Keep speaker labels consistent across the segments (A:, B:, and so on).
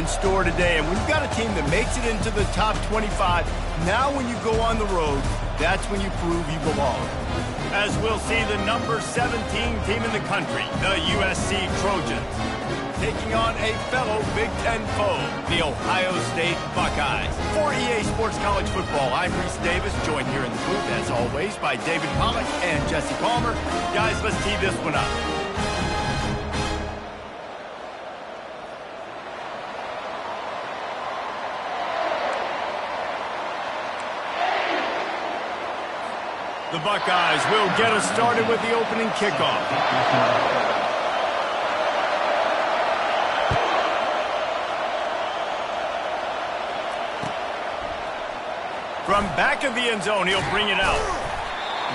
A: in store today. And when you've got a team that makes it into the top 25, now when you go on the road, that's when you prove you belong. As we'll see the number 17 team in the country, the USC Trojans, taking on a fellow Big Ten foe, the Ohio State Buckeyes. For EA Sports College Football, I'm Reese Davis, joined here in the booth, as always, by David Pollack and Jesse Palmer. Guys, let's tee this one up. The Buckeyes will get us started with the opening kickoff. From back of the end zone, he'll bring it out.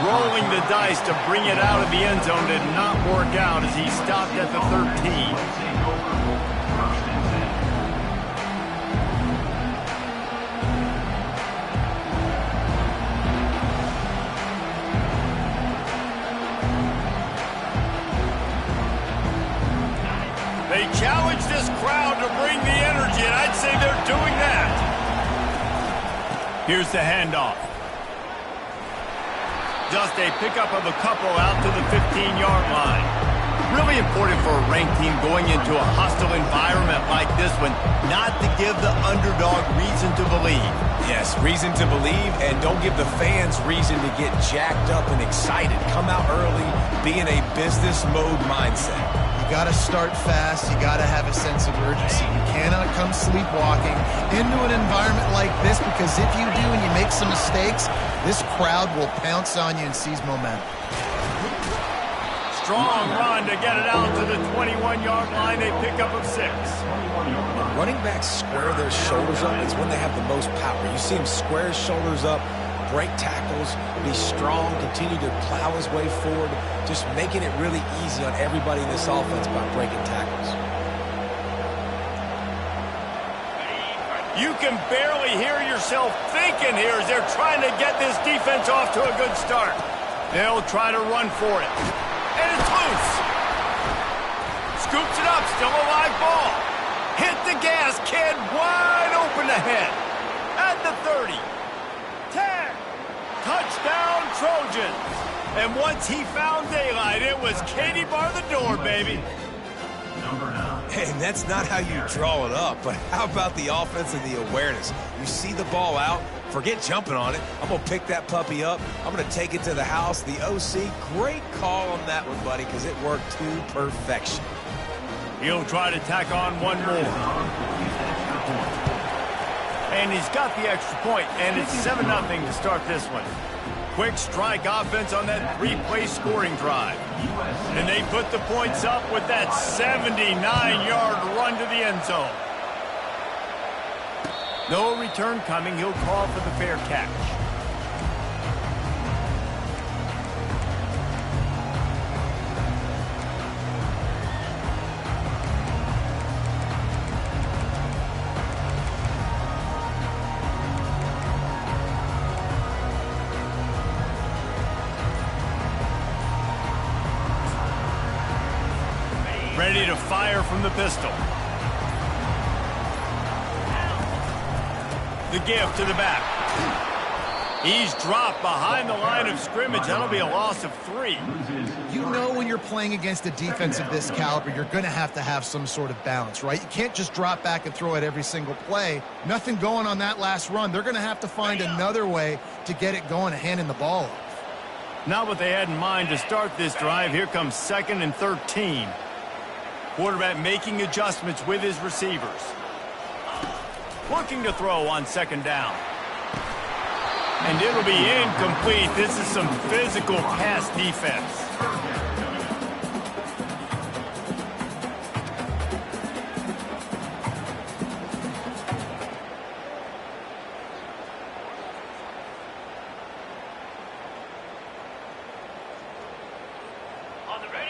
A: Rolling the dice to bring it out of the end zone did not work out as he stopped at the 13. They challenge this crowd to bring the energy, and I'd say they're doing that. Here's the handoff. Just a pickup of a couple out to the 15-yard line. Really important for a ranked team going into a hostile environment like this one, not to give the underdog reason to believe.
B: Yes, reason to believe, and don't give the fans reason to get jacked up and excited. Come out early, be in a business mode mindset.
C: You got to start fast. You got to have a sense of urgency. You cannot come sleepwalking into an environment like this, because if you do and you make some mistakes, this crowd will pounce on you and seize momentum.
A: Strong run to get it out to the 21-yard line. They pick up of 6.
B: When running backs square their shoulders up, it's when they have the most power. You see him square his shoulders up, break tackles, be strong, continue to plow his way forward, just making it really easy on everybody in this offense by breaking tackles.
A: You can barely hear yourself thinking here as they're trying to get this defense off to a good start. They'll try to run for it. And it's loose. Scoops it up, still a live ball. Hit the gas, kid, wide open ahead. At the 30. 10. Touchdown, Trojans. And once he found daylight, it was Katie bar the door, baby.
B: And that's not how you draw it up, but how about the offense and the awareness? You see the ball out, forget jumping on it. I'm going to pick that puppy up. I'm going to take it to the house. The OC, great call on that one, buddy, because it worked to perfection.
A: He'll try to tack on one more. And he's got the extra point, and it's 7-0 to start this one. Quick strike offense on that 3-play scoring drive. And they put the points up with that 79-yard run to the end zone. No return coming. He'll call for the fair catch. Ready to fire from the pistol. The give to the back. He's dropped behind the line of scrimmage. That'll be a loss of 3.
C: You know when you're playing against a defense of this caliber, you're going to have some sort of balance, right? You can't just drop back and throw it every single play. Nothing going on that last run. They're going to have to find another way to get it going and handing the ball off.
A: Not what they had in mind to start this drive. Here comes 2nd and 13. Quarterback making adjustments with his receivers. Looking to throw on 2nd down. And it'll be incomplete. This is some physical pass defense.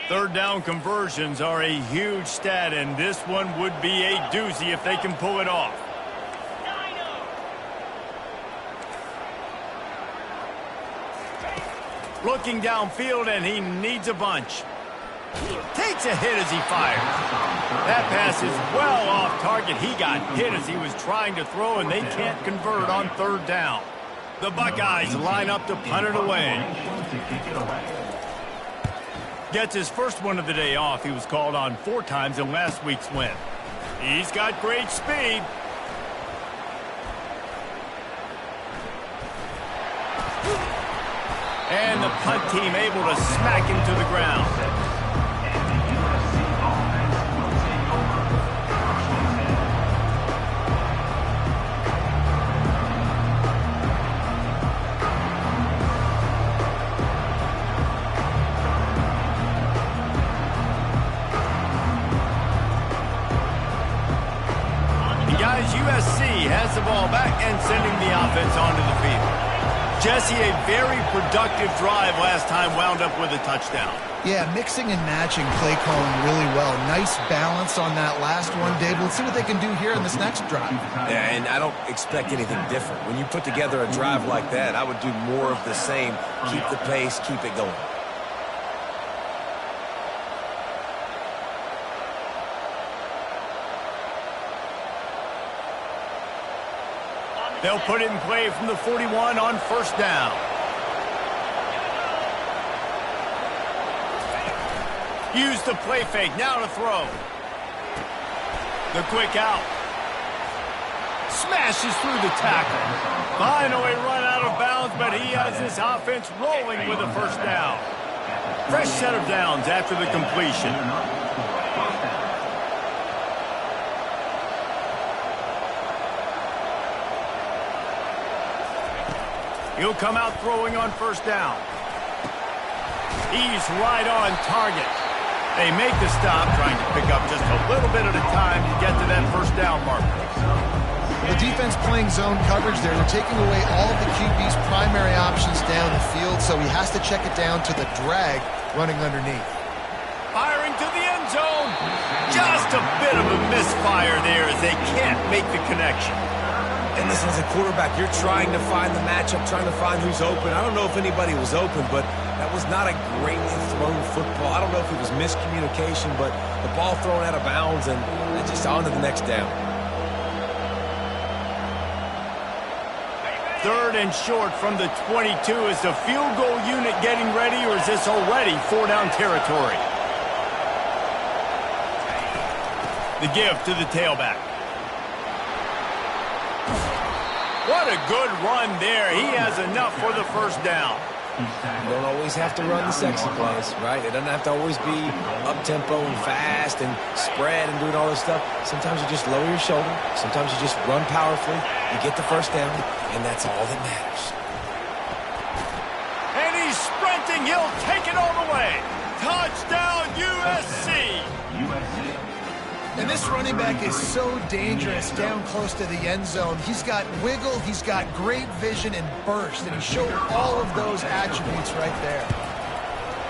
A: Third down conversions are a huge stat, and this one would be a doozy if they can pull it off. Looking downfield, and he needs a bunch. Takes a hit as he fires. That pass is well off target. He got hit as he was trying to throw, and they can't convert on third down. The Buckeyes line up to punt it away. Gets his first one of the day off. He was called on 4 times in last week's win. He's got great speed. And the punt team able to smack him to the ground. USC has the ball back and sending the offense onto the field. Jesse, a very productive drive last time, wound up with a touchdown.
C: Yeah, mixing and matching play calling really well. Nice balance on that last one, Dave. Let's see what they can do here in this next drive.
B: Yeah, and I don't expect anything different. When you put together a drive like that, I would do more of the same. Keep the pace, keep it going.
A: They'll put it in play from the 41 on first down. Use the play fake. Now to throw. The quick out. Smashes through the tackle. Finally run out of bounds, but he has his offense rolling with a first down. Fresh set of downs after the completion. He'll come out throwing on first down. He's right on target. They make the stop, trying to pick up just a little bit at a time to get to that first down marker.
C: The defense playing zone coverage there. They're taking away all of the QB's primary options down the field, so he has to check it down to the drag running underneath.
A: Firing to the end zone. Just a bit of a misfire there as they can't make the connection.
B: And listen, as a quarterback, you're trying to find the matchup, trying to find who's open. I don't know if anybody was open, but that was not a greatly thrown football. I don't know if it was miscommunication, but the ball thrown out of bounds and just on to the next down.
A: Third and short from the 22. Is the field goal unit getting ready, or is this already 4-down territory? The give to the tailback. What a good run there. He has enough for the first down.
B: You don't always have to run the sexy plays, right? It doesn't have to always be up-tempo and fast and spread and doing all this stuff. Sometimes you just lower your shoulder. Sometimes you just run powerfully. You get the first down, and that's all that matters.
A: And he's sprinting. He'll take it all the way. Touchdown, USC.
C: And this running back is so dangerous down close to the end zone. He's got wiggle, he's got great vision and burst, and he showed all of those attributes right there.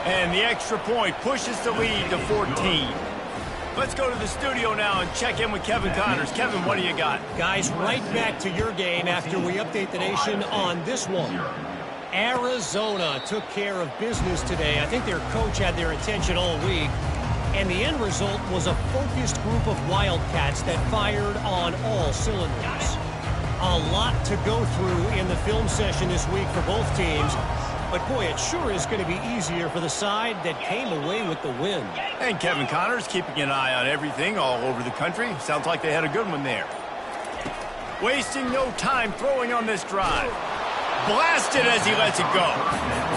A: And the extra point pushes the lead to 14. Let's go to the studio now and check in with Kevin Connors. Kevin, what do you got?
D: Guys, right back to your game after we update the nation on this one. Arizona took care of business today. I think their coach had their attention all week. And the end result was a focused group of Wildcats that fired on all cylinders. A lot to go through in the film session this week for both teams. But, boy, it sure is going to be easier for the side that came away with the win.
A: And Kevin Connors keeping an eye on everything all over the country. Sounds like they had a good one there. Wasting no time throwing on this drive. Blasted as he lets it go.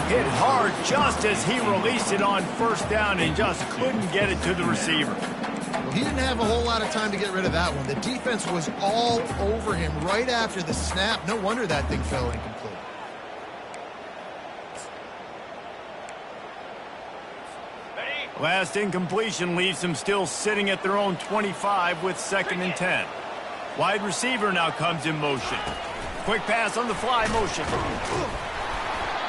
A: Hit hard just as he released it on first down and just couldn't get it to the receiver.
C: Well, he didn't have a whole lot of time to get rid of that one. The defense was all over him right after the snap. No wonder that thing fell incomplete.
A: Last incompletion leaves them still sitting at their own 25 with 2nd and 10. Wide receiver now comes in motion. Quick pass on the fly motion.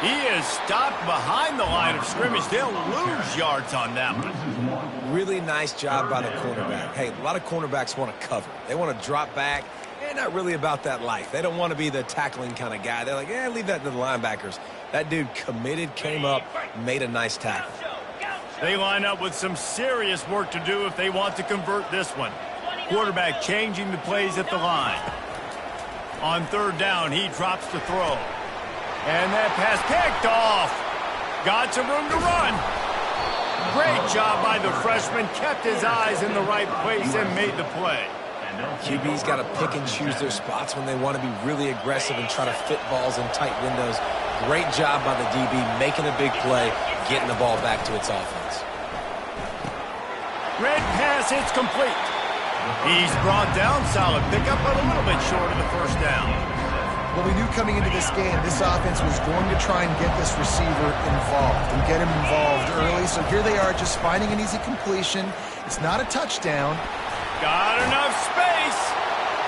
A: He is stopped behind the line of scrimmage. They'll lose yards on that one.
B: Really nice job by the cornerback. Hey, a lot of cornerbacks want to cover. They want to drop back. They're not really about that life. They don't want to be the tackling kind of guy. They're like, leave that to the linebackers. That dude committed, came up, made a nice tackle.
A: They line up with some serious work to do if they want to convert this one. Quarterback changing the plays at the line. On third down, he drops to throw. And that pass picked off. Got some room to run. Great job by the freshman. Kept his eyes in the right place and made the play.
B: QB's got to pick and choose their spots when they want to be really aggressive and try to fit balls in tight windows. Great job by the DB making a big play, getting the ball back to its offense.
A: Red pass, it's complete. He's brought down, solid pickup, but a little bit short of the first down.
C: Well, we knew coming into this game, this offense was going to try and get this receiver involved and get him involved early. So here they are just finding an easy completion. It's not a touchdown.
A: Got enough space.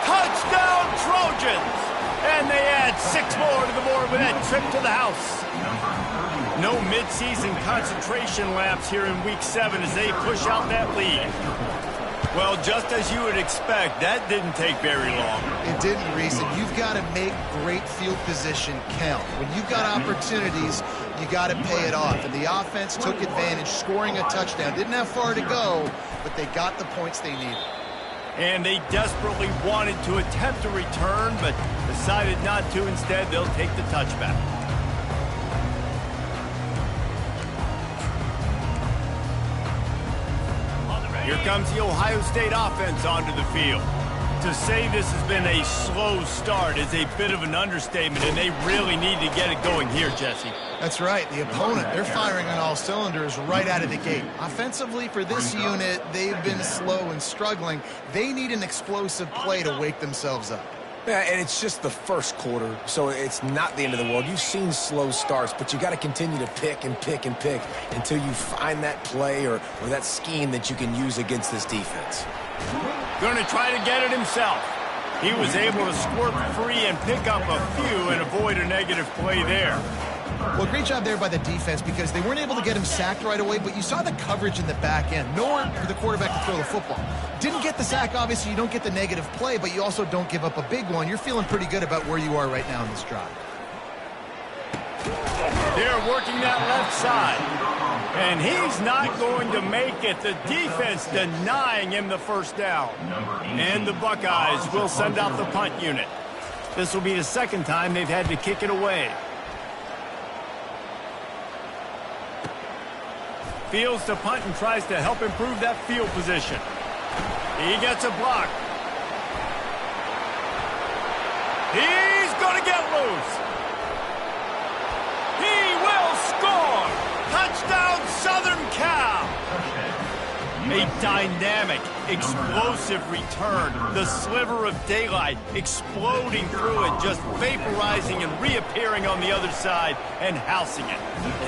A: Touchdown, Trojans. And they add 6 more to the board with that trip to the house. No midseason concentration laps here in Week 7 as they push out that lead. Well, just as you would expect, that didn't take very long.
C: It didn't, Reese, and you've got to make great field position count. When you've got opportunities, you got to pay it off. And the offense took advantage, scoring a touchdown. Didn't have far to go, but they got the points they needed.
A: And they desperately wanted to attempt a return, but decided not to. Instead, they'll take the touchback. Here comes the Ohio State offense onto the field. To say this has been a slow start is a bit of an understatement, and they really need to get it going here, Jesse.
C: That's right. The opponent, they're firing on all cylinders right out of the gate. Offensively, for this unit, they've been slow and struggling. They need an explosive play to wake themselves up.
B: Yeah, and it's just the first quarter, so it's not the end of the world. You've seen slow starts, but you got to continue to pick and pick and pick until you find that play or that scheme that you can use against this defense.
A: Going to try to get it himself. He was able to squirt free and pick up a few and avoid a negative play there.
C: Well, great job there by the defense because they weren't able to get him sacked right away, but you saw the coverage in the back end. Nowhere for the quarterback to throw the football. Didn't get the sack, obviously. You don't get the negative play, but you also don't give up a big one. You're feeling pretty good about where you are right now in this drive.
A: They're working that left side. And he's not going to make it. The defense denying him the first down. And the Buckeyes will send out the punt unit. This will be the second time they've had to kick it away. Fields to punt and tries to help improve that field position. He gets a block. He's going to get loose. He will score. Touchdown, Southern Cal. A dynamic, explosive return. The sliver of daylight exploding through it, just vaporizing and reappearing on the other side and housing it.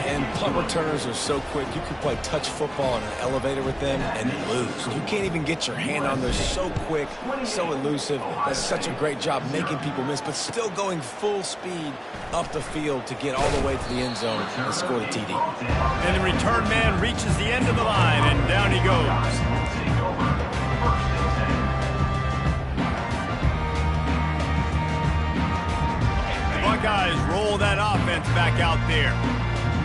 B: And punt returners are so quick. You can play touch football in an elevator with them and lose. You can't even get your hand on those. So quick, so elusive. That's such a great job making people miss, but still going full speed up the field to get all the way to the end zone and score the TD.
A: And the return man reaches the end of the line, and down he goes. The Buckeyes roll that offense back out there.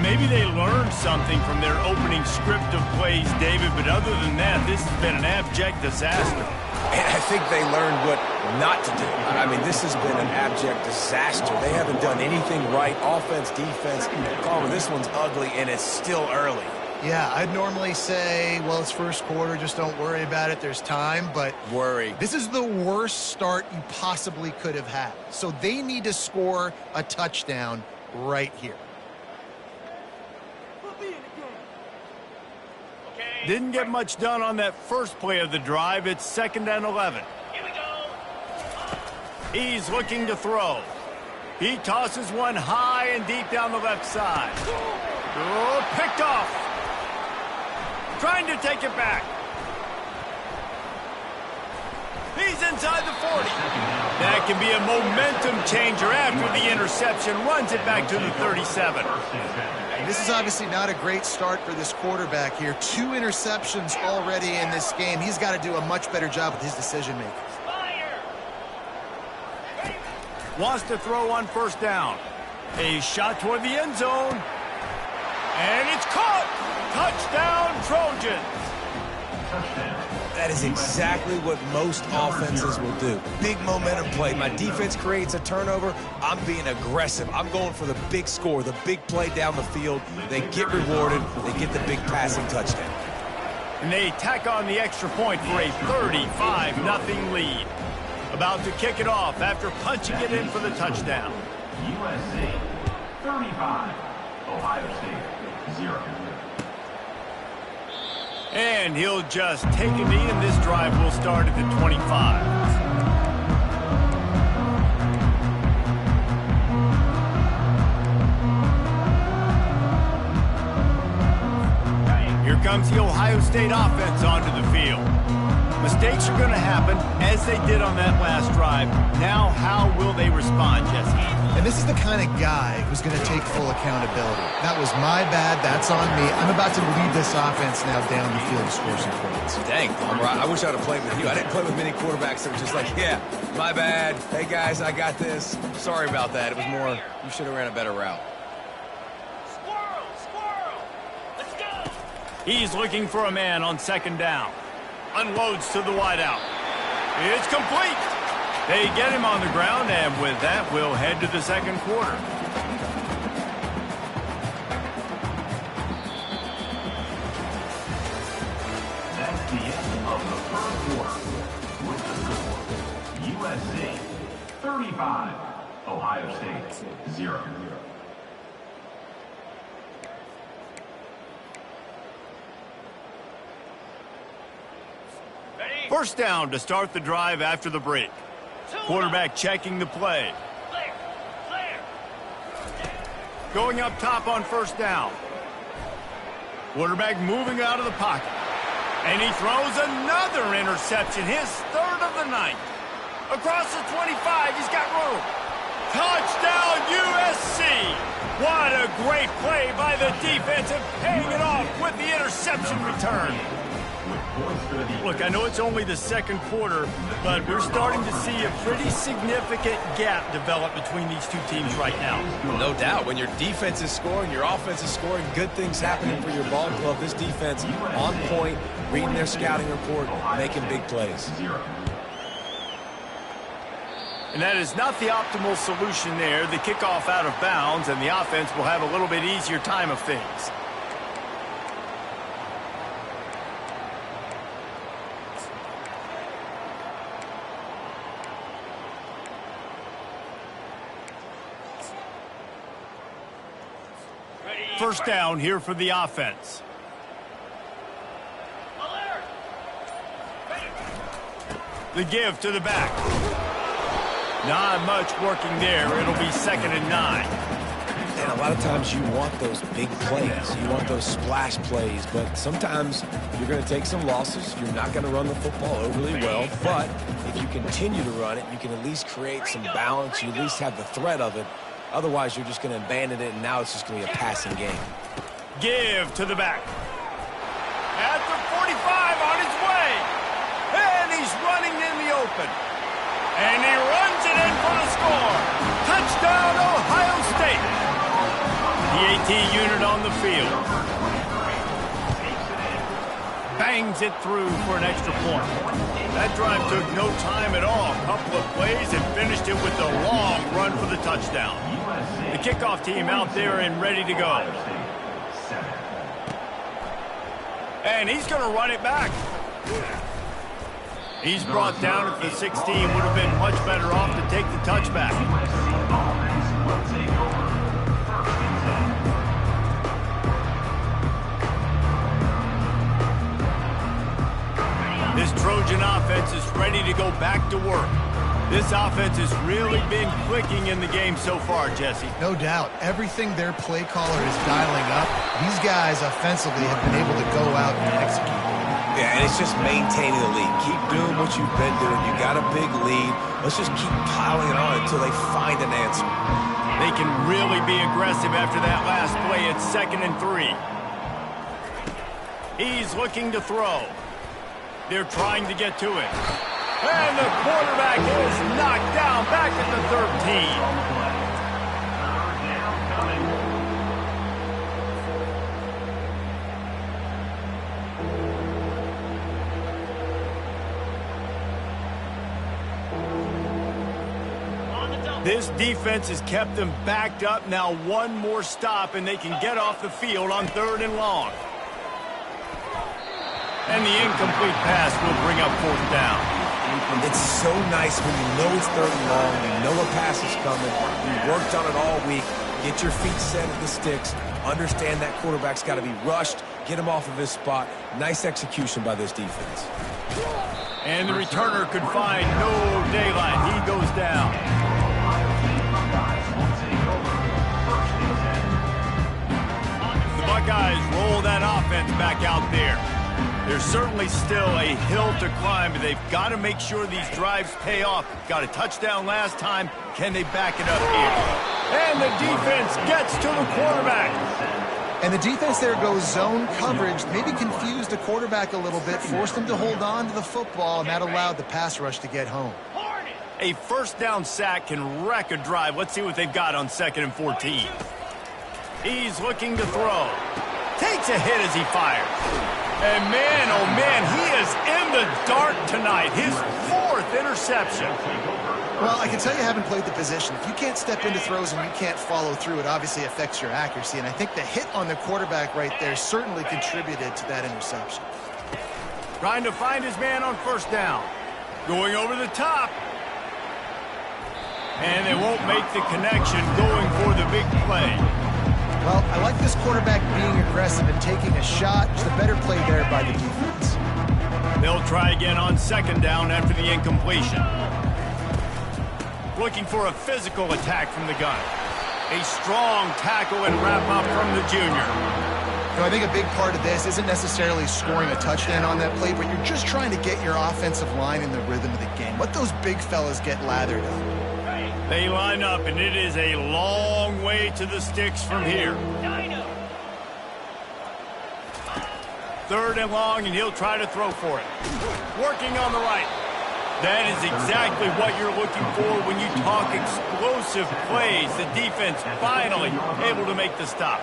A: Maybe they learned something from their opening script of plays, David, but other than that, this has been an abject disaster.
B: And I think they learned what not to do. I mean, this has been an abject disaster. They haven't done anything right. Offense, defense. Oh, this one's ugly, and it's still early.
C: Yeah, I'd normally say, well, it's first quarter, just don't worry about it, there's time, but
B: worry.
C: This is the worst start you possibly could have had. So they need to score a touchdown right here.
A: Didn't get much done on that first play of the drive. It's 2nd and 11.
D: Here we go.
A: He's looking to throw. He tosses one high and deep down the left side. Oh, picked off. Trying to take it back. He's inside the 40. That can be a momentum changer after the interception. Runs it back to the 37.
C: This is obviously not a great start for this quarterback here. 2 interceptions already in this game. He's got to do a much better job with his decision-making.
A: Wants to throw on first down. A shot toward the end zone. And it's caught. Touchdown, Trojans!
B: That is exactly what most offenses will do. Big momentum play. My defense creates a turnover. I'm being aggressive. I'm going for the big score, the big play down the field. They get rewarded. They get the big passing touchdown.
A: And they tack on the extra point for a 35-0 lead. About to kick it off after punching it in for the touchdown.
E: USC 35, Ohio State 0.
A: And he'll just take a knee, and this drive will start at the 25. Here comes the Ohio State offense onto the field. Mistakes are going to happen, as they did on that last drive. Now, how will they respond, Jesse?
C: And this is the kind of guy who's going to take full accountability. That was my bad. That's on me. I'm about to lead this offense now down the field to score some points.
B: Dang, I wish I would have played with you. I didn't play with many quarterbacks that were just like, yeah, my bad. Hey, guys, I got this. Sorry about that. It was more, you should have ran a better route.
A: Squirrel! Let's go! He's looking for a man on second down. Unloads to the wideout. It's complete. They get him on the ground, and with that, we'll head to the second quarter.
E: That's the end of the first quarter. With the score, USC 35, Ohio State 0.
A: First down to start the drive after the break. Quarterback checking the play. Going up top on first down. Quarterback moving out of the pocket. And he throws another interception, his third of the night. Across the 25, he's got room. Touchdown, USC! What a great play by the defense, and paying it off with the interception return. Look, I know it's only the second quarter, but we're starting to see a pretty significant gap develop between these two teams right now.
B: No doubt. When your defense is scoring, your offense is scoring, good things happening for your ball club. This defense on point, reading their scouting report, making big plays.
A: And that is not the optimal solution there. The kickoff out of bounds, and the offense will have a little bit easier time of things. First down here for the offense. The give to the back. Not much working there. It'll be 2nd and 9.
B: And a lot of times you want those big plays. You want those splash plays. But sometimes you're going to take some losses. You're not going to run the football overly well. But if you continue to run it, you can at least create some balance. You at least have the threat of it. Otherwise, you're just going to abandon it, and now it's just going to be a passing game.
A: Give to the back. At the 45 on his way. And he's running in the open. And he runs it in for the score. Touchdown, Ohio State. The AT unit on the field. Bangs it through for an extra point. That drive took no time at all. A couple of plays and finished it with a long run for the touchdown. The kickoff team out there and ready to go. And he's going to run it back. He's brought down at the 16. Would have been much better off to take the touchback. This Trojan offense is ready to go back to work. This offense has really been clicking in the game so far, Jesse.
C: No doubt. Everything their play caller is dialing up, these guys offensively have been able to go out and execute.
B: Yeah, and it's just maintaining the lead. Keep doing what you've been doing. You got a big lead. Let's just keep piling it on until they find an answer.
A: They can really be aggressive after that last play. It's 2nd and 3. He's looking to throw. They're trying to get to it. And the quarterback is knocked down back at the 13. This defense has kept them backed up. Now one more stop, and they can get off the field on 3rd and long. And the incomplete pass will bring up 4th down.
B: It's so nice when you know it's 3rd and long, you know a pass is coming, you worked on it all week, get your feet set at the sticks, understand that quarterback's got to be rushed, get him off of his spot. Nice execution by this defense.
A: And the returner could find no daylight. He goes down. The Buckeyes roll that offense back out there. There's certainly still a hill to climb, but they've got to make sure these drives pay off. Got a touchdown last time. Can they back it up here? And the defense gets to the quarterback.
C: And the defense there goes zone coverage, maybe confused the quarterback a little bit, forced him to hold on to the football, and that allowed the pass rush to get home.
A: A 1st down sack can wreck a drive. Let's see what they've got on 2nd and 14. He's looking to throw. Takes a hit as he fires. And man, oh man, he is in the dark tonight. His 4th interception.
C: Well, I can tell you haven't played the position. If you can't step into throws and you can't follow through, it obviously affects your accuracy. And I think the hit on the quarterback right there certainly contributed to that interception.
A: Trying to find his man on 1st down. Going over the top. And they won't make the connection going for the big play.
C: Well, I like this quarterback being aggressive and taking a shot. Just a better play there by the defense.
A: They'll try again on 2nd down after the incompletion. Looking for a physical attack from the gun. A strong tackle and wrap-up from the junior.
C: I think a big part of this isn't necessarily scoring a touchdown on that play, but you're just trying to get your offensive line in the rhythm of the game. Let those big fellas get lathered up.
A: They line up, and it is a long way to the sticks from here. 3rd and long, and he'll try to throw for it. Working on the right. That is exactly what you're looking for when you talk explosive plays. The defense finally able to make the stop.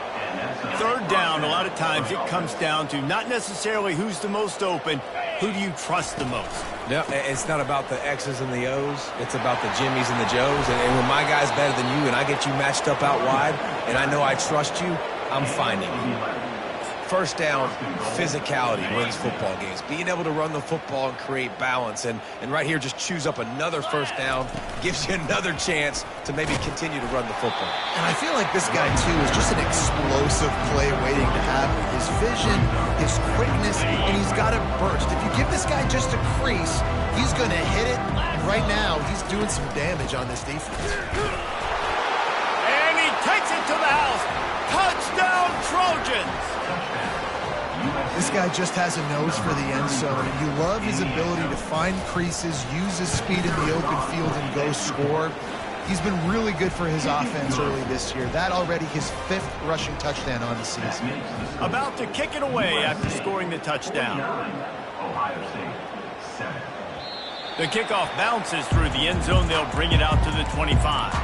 A: 3rd down, a lot of times it comes down to not necessarily who's the most open, who do you trust the most?
B: Yeah, it's not about the X's and the O's. It's about the Jimmies and the Joes. And when my guy's better than you and I get you matched up out wide and I know I trust you, I'm finding you. 1st down, physicality wins football games. Being able to run the football and create balance. And right here, just choose up another 1st down, gives you another chance to maybe continue to run the football.
C: And I feel like this guy, too, is just an explosive play waiting to happen. His vision, his quickness, and he's got a burst. If you give this guy just a crease, he's going to hit it. And right now, he's doing some damage on this defense.
A: And he takes it to the house. Touchdown, Trojans!
C: This guy just has a nose for the end zone, and you love his ability to find creases, use his speed in the open field, and go score. He's been really good for his offense early this year. That already his 5th rushing touchdown on the season.
A: About to kick it away after scoring the touchdown.
E: Ohio State, 7.
A: The kickoff bounces through the end zone. They'll bring it out to the 25.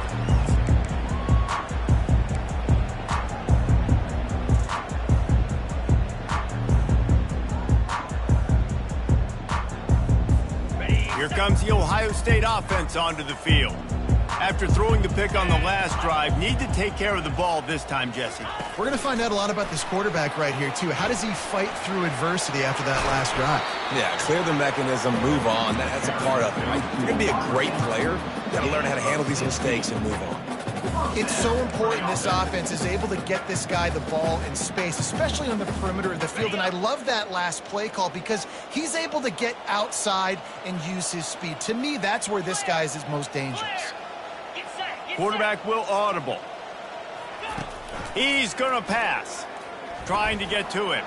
A: Here comes the Ohio State offense onto the field. After throwing the pick on the last drive, need to take care of the ball this time, Jesse.
C: We're going to find out a lot about this quarterback right here, too. How does he fight through adversity after that last drive?
B: Yeah, clear the mechanism, move on. That's a part of it, right? If you're going to be a great player, you got to learn how to handle these mistakes and move on.
C: It's so important this offense is able to get this guy the ball in space, especially on the perimeter of the field. And I love that last play call because he's able to get outside and use his speed. To me, that's where this guy is his most dangerous.
A: Quarterback will audible. He's going to pass. Trying to get to him.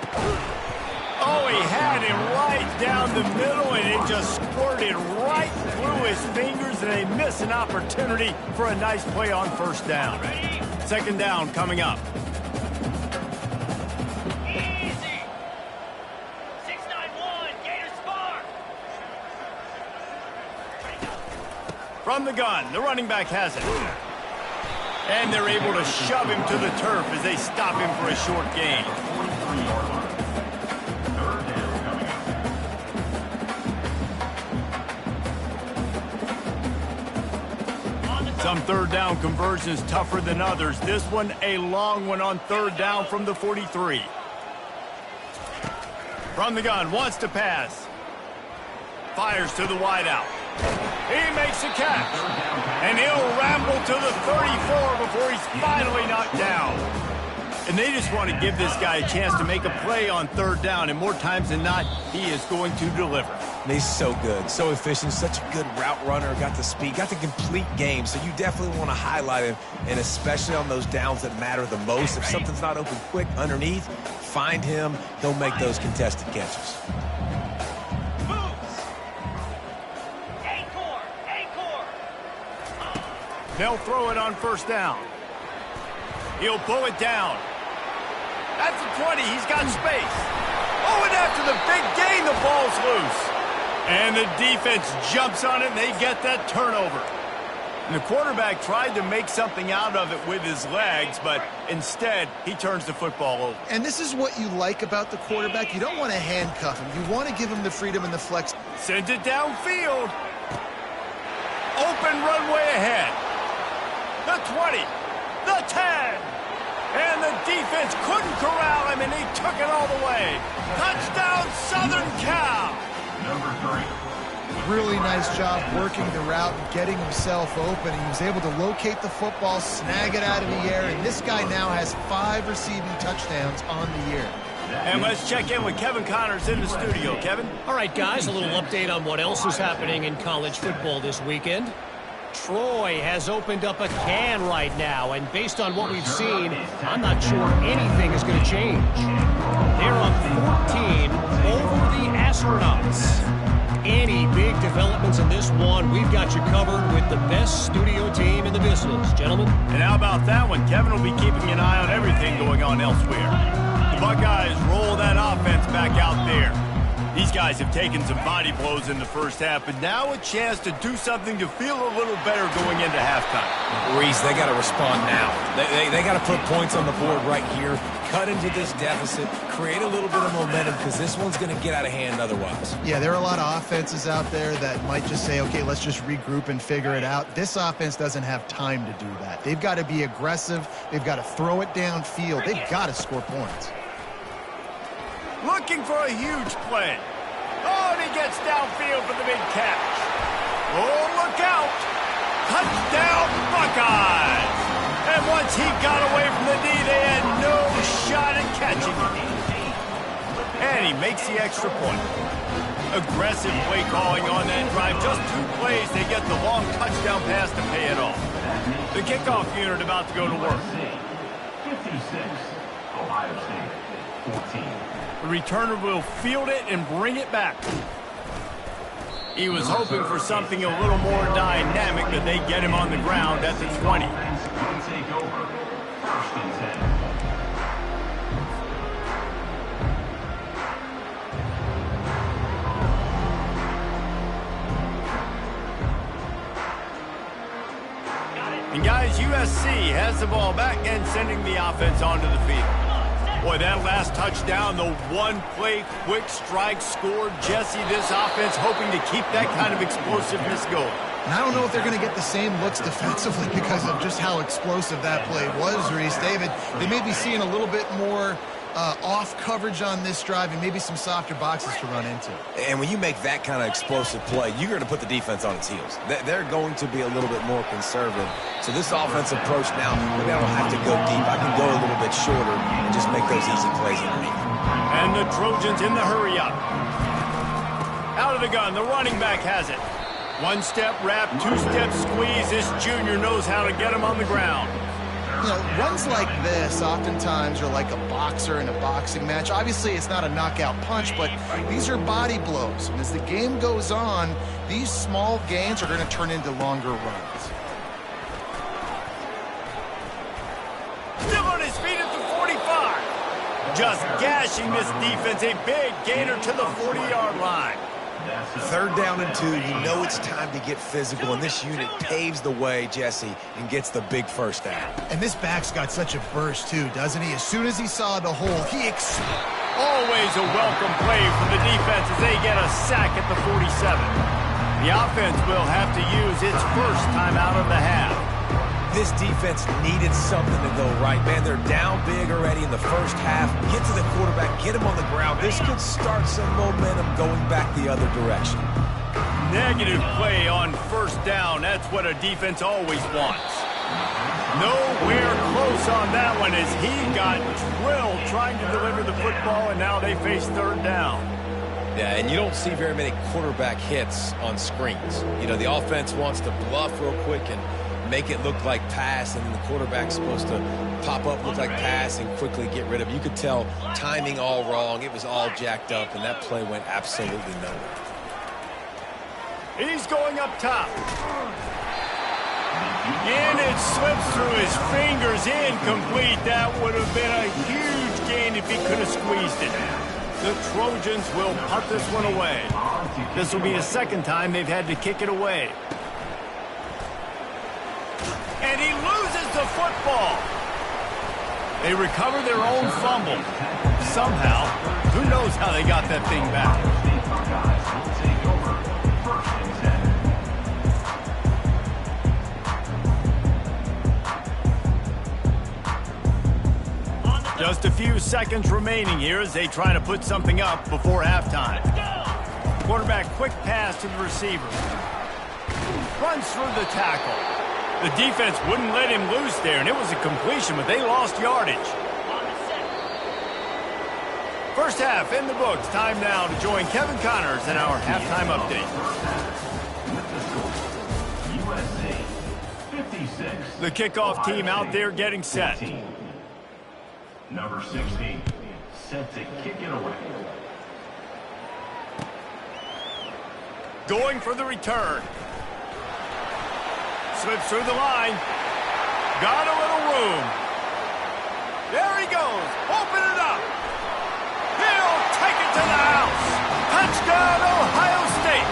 A: Oh, he had him right down the middle, and it just squirted right through his fingers, and they miss an opportunity for a nice play on 1st down. 2nd down coming up.
F: Easy. 691, Gators Spark.
A: From the gun, the running back has it. And they're able to shove him to the turf as they stop him for a short gain. Some third down conversions tougher than others. This one, a long one on third down from the 43. From the gun, wants to pass. Fires to the wideout. He makes a catch. And he'll ramble to the 34 before he's finally knocked down. And they just want to give this guy a chance to make a play on third down. And more times than not, he is going to deliver.
B: He's so good, so efficient, such a good route runner, got the speed, got the complete game. So you definitely want to highlight him, and especially on those downs that matter the most. If something's not open quick underneath, find him. He'll make those contested catches.
A: They'll throw it on first down. He'll pull it down. At the 20, he's got space. Oh, and after the big gain, the ball's loose. And the defense jumps on it, and they get that turnover. And the quarterback tried to make something out of it with his legs, but instead, he turns the football over.
C: And this is what you like about the quarterback. You don't want to handcuff him. You want to give him the freedom and the flex.
A: Sends it downfield. Open runway ahead. The 20, the 10. And the defense couldn't corral him, and he took it all the way. Touchdown, Southern Cal.
E: Number 3.
C: Really nice job working the route and getting himself open. He was able to locate the football, snag it out of the air, and this guy now has 5 receiving touchdowns on the year.
A: And let's check in with Kevin Connors in the studio. Kevin?
D: All right, guys, a little update on what else is happening in college football this weekend. Troy has opened up a can right now, and based on what we've seen, I'm not sure anything is going to change. They're up 14 over the Astronauts. Any big developments in this one, we've got you covered with the best studio team in the business, gentlemen.
A: And how about that one? Kevin will be keeping an eye on everything going on elsewhere. The Buckeyes roll that offense back out there. These guys have taken some body blows in the first half, but now a chance to do something to feel a little better going into halftime.
B: Reese, they got to respond now. They got to put points on the board right here, cut into this deficit, create a little bit of momentum, because this one's going to get out of hand otherwise.
C: Yeah, there are a lot of offenses out there that might just say, okay, let's just regroup and figure it out. This offense doesn't have time to do that. They've got to be aggressive. They've got to throw it downfield. They've got to score points.
A: Looking for a huge play. Oh, and he gets downfield for the big catch. Oh, look out. Touchdown, Buckeyes. And once he got away from the D, they had no shot at catching him. And he makes the extra point. Aggressive play calling on that drive. Just 2 plays, they get the long touchdown pass to pay it off. The kickoff unit about to go to work.
E: 56, Ohio State, 14.
A: The returner will field it and bring it back. He was hoping for something a little more dynamic, but they get him on the ground at the 20.
E: Take over. 1st and 10.
A: And guys, USC has the ball back and sending the offense onto the field. Boy, that last touchdown, the one-play quick strike scored. Jesse, this offense hoping to keep that kind of explosiveness going.
C: And I don't know if they're going to get the same looks defensively because of just how explosive that play was, Reese. David, they may be seeing a little bit more off coverage on this drive and maybe some softer boxes to run into.
B: And when you make that kind of explosive play, you're going to put the defense on its heels. They're going to be a little bit more conservative. So this offensive approach now, maybe I don't have to go deep. I can go a little bit shorter and just make those easy plays underneath.
A: And the Trojans in the hurry up. Out of the gun, the running back has it. 1-step wrap, 2-step squeeze. This junior knows how to get him on the ground.
C: You know, runs like this oftentimes are like a boxer in a boxing match. Obviously, it's not a knockout punch, but these are body blows. And as the game goes on, these small gains are going to turn into longer runs.
A: Still on his feet at the 45. Just gashing this defense. A big gainer to the 40-yard line.
B: 3rd down and 2. You know it's time to get physical, and this unit paves the way, Jesse, and gets the big first down.
C: And this back's got such a burst, too, doesn't he? As soon as he saw the hole,
A: always a welcome play for the defense as they get a sack at the 47. The offense will have to use its first time out of the half.
B: This defense needed something to go right, man. They're down big already in the first half. Get to the quarterback, get him on the ground. This could start some momentum going back the other direction.
A: Negative play on first down. That's what a defense always wants. Nowhere close on that one as he got drilled trying to deliver the football, and now they face third down.
B: Yeah, and you don't see very many quarterback hits on screens. You know, the offense wants to bluff real quick and make it look like pass, and then the quarterback's supposed to pop up, look like pass, and quickly get rid of it. You could tell timing all wrong. It was all jacked up, and that play went absolutely nowhere.
A: He's going up top. And it slips through his fingers, incomplete. That would have been a huge gain if he could have squeezed it. The Trojans will punt this one away. This will be the second time they've had to kick it away. And he loses the football. They recover their own fumble. Somehow, who knows how they got that thing back. Just a few seconds remaining here as they try to put something up before halftime. Quarterback quick pass to the receiver. Runs through the tackle. The defense wouldn't let him loose there, and it was a completion, but they lost yardage. First half in the books. Time now to join Kevin Connors in our halftime update.
E: USA 56.
A: The kickoff team out there getting set.
E: Number 16, set to kick it away.
A: Going for the return. Slips through the line. Got a little room. There he goes. Open it up. He'll take it to the house. Touchdown, Ohio State.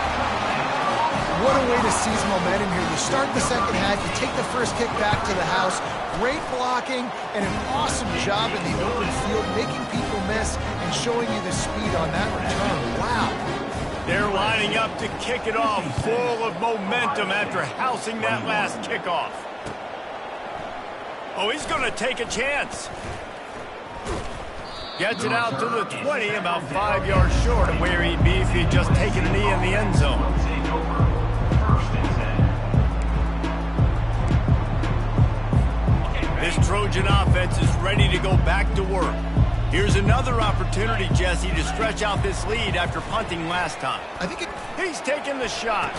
C: What a way to seize momentum here. You start the second half, you take the first kick back to the house. Great blocking and an awesome job in the open field, making people miss and showing you the speed on that return. Wow.
A: They're lining up to kick it off, full of momentum after housing that last kickoff. Oh, he's going to take a chance. Gets it out to the 20, about 5 yards short of where he'd be if he'd just taken a knee in the end zone. This Trojan offense is ready to go back to work. Here's another opportunity, Jesse, to stretch out this lead after punting last time. He's taking the shot.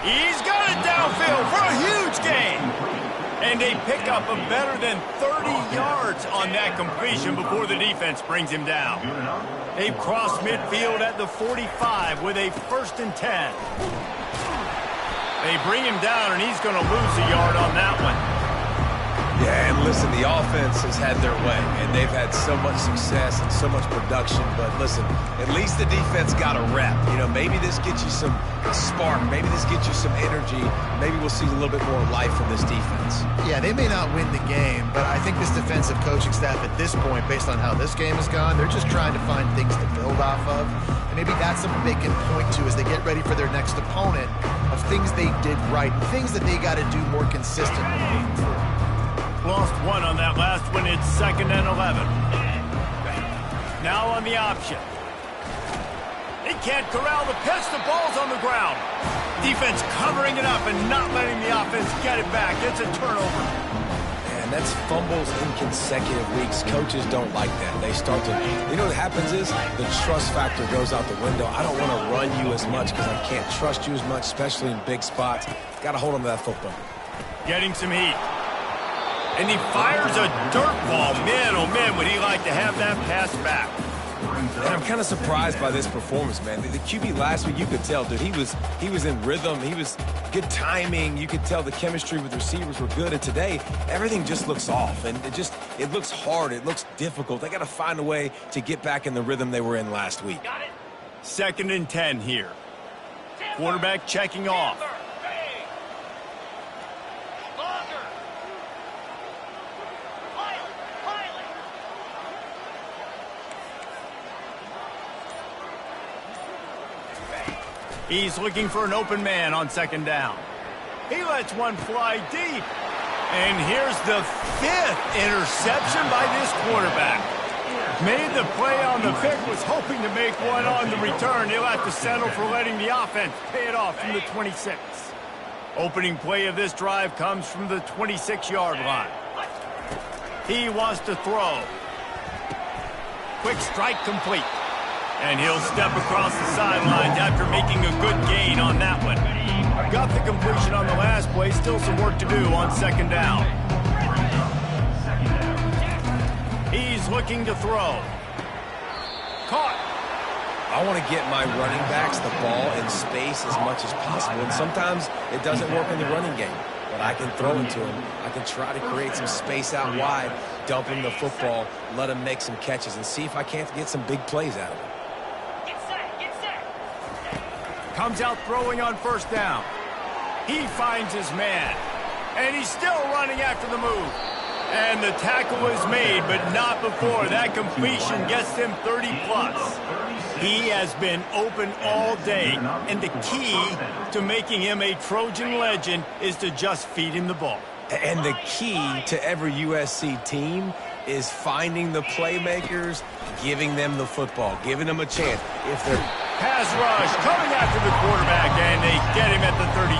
A: He's got it downfield for a huge gain. And they pick up a better than 30 yards on that completion before the defense brings him down. They've crossed midfield at the 45 with a 1st and 10. They bring him down, and he's going to lose a yard on that one.
B: Yeah, and listen, the offense has had their way, and they've had so much success and so much production. But listen, at least the defense got a rep. You know, maybe this gets you some spark. Maybe this gets you some energy. Maybe we'll see a little bit more life from this defense.
C: Yeah, they may not win the game, but I think this defensive coaching staff at this point, based on how this game has gone, they're just trying to find things to build off of. And maybe that's something they can point to as they get ready for their next opponent, of things they did right, and things that they got to do more consistently moving forward.
A: Lost one on that last one. It's 2nd and 11. Now on the option. He can't corral the pitch. The ball's on the ground. Defense covering it up and not letting the offense get it back. It's a turnover.
B: Man, that's fumbles in consecutive weeks. Coaches don't like that. They start to, you know what happens is the trust factor goes out the window. I don't want to run you as much because I can't trust you as much, especially in big spots. Got to hold on to that football.
A: Getting some heat. And he fires a dirt ball. Man, oh man, would he like to have that pass back.
B: And I'm kind of surprised by this performance, man. The QB last week, you could tell, dude, he was in rhythm. He was good timing. You could tell the chemistry with receivers were good. And today, everything just looks off. And it looks hard. It looks difficult. They got to find a way to get back in the rhythm they were in last week.
A: 2nd and 10 here. Quarterback checking off. He's looking for an open man on 2nd down. He lets one fly deep. And here's the 5th interception by this quarterback. Made the play on the pick, was hoping to make one on the return. He'll have to settle for letting the offense pay it off from the 26. Opening play of this drive comes from the 26-yard line. He wants to throw. Quick strike complete. And he'll step across the sidelines after making a good gain on that one. Got the completion on the last play. Still some work to do on second down. He's looking to throw. Caught.
B: I want to get my running backs the ball in space as much as possible. And sometimes it doesn't work in the running game. But I can throw it to him. I can try to create some space out wide, dump him the football, let him make some catches, and see if I can't get some big plays out of him.
A: Comes out throwing on first down. He finds his man. And he's still running after the move. And the tackle is made, but not before. That completion gets him 30-plus. He has been open all day. And the key to making him a Trojan legend is to just feed him the ball.
B: And the key to every USC team is finding the playmakers, giving them the football, giving them a chance. If they're
A: pass rush coming after the quarterback, and they get him at the 32.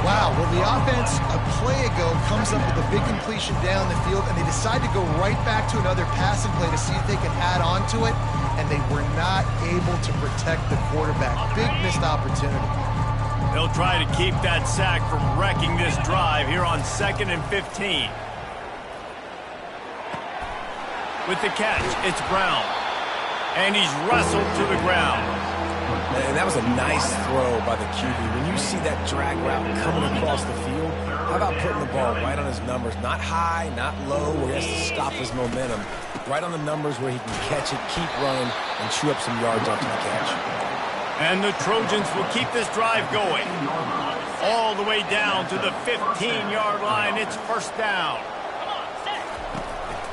C: Wow, well, the offense a play ago comes up with a big completion down the field, and they decide to go right back to another passing play to see if they can add on to it, and they were not able to protect the quarterback. Big missed opportunity.
A: They'll try to keep that sack from wrecking this drive here on 2nd and 15. With the catch, it's Brown. And he's wrestled to the ground.
B: And that was a nice throw by the QB. When you see that drag route coming across the field, how about putting the ball right on his numbers? Not high, not low, where he has to stop his momentum. Right on the numbers where he can catch it, keep running, and chew up some yards after the catch.
A: And the Trojans will keep this drive going. All the way down to the 15-yard line. It's first down.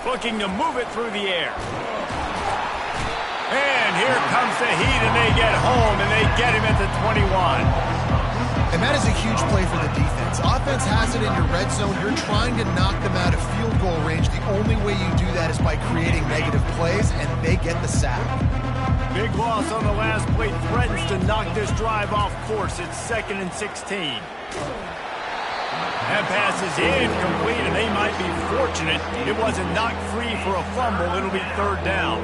A: Looking to move it through the air. And here comes the heat, and they get home, and they get him at the 21.
C: And that is a huge play for the defense. Offense has it in your red zone. You're trying to knock them out of field goal range. The only way you do that is by creating negative plays, and they get the sack.
A: Big loss on the last play threatens to knock this drive off course. It's 2nd and 16. That pass is incomplete, and they might be fortunate it wasn't knocked free for a fumble. It'll be 3rd down.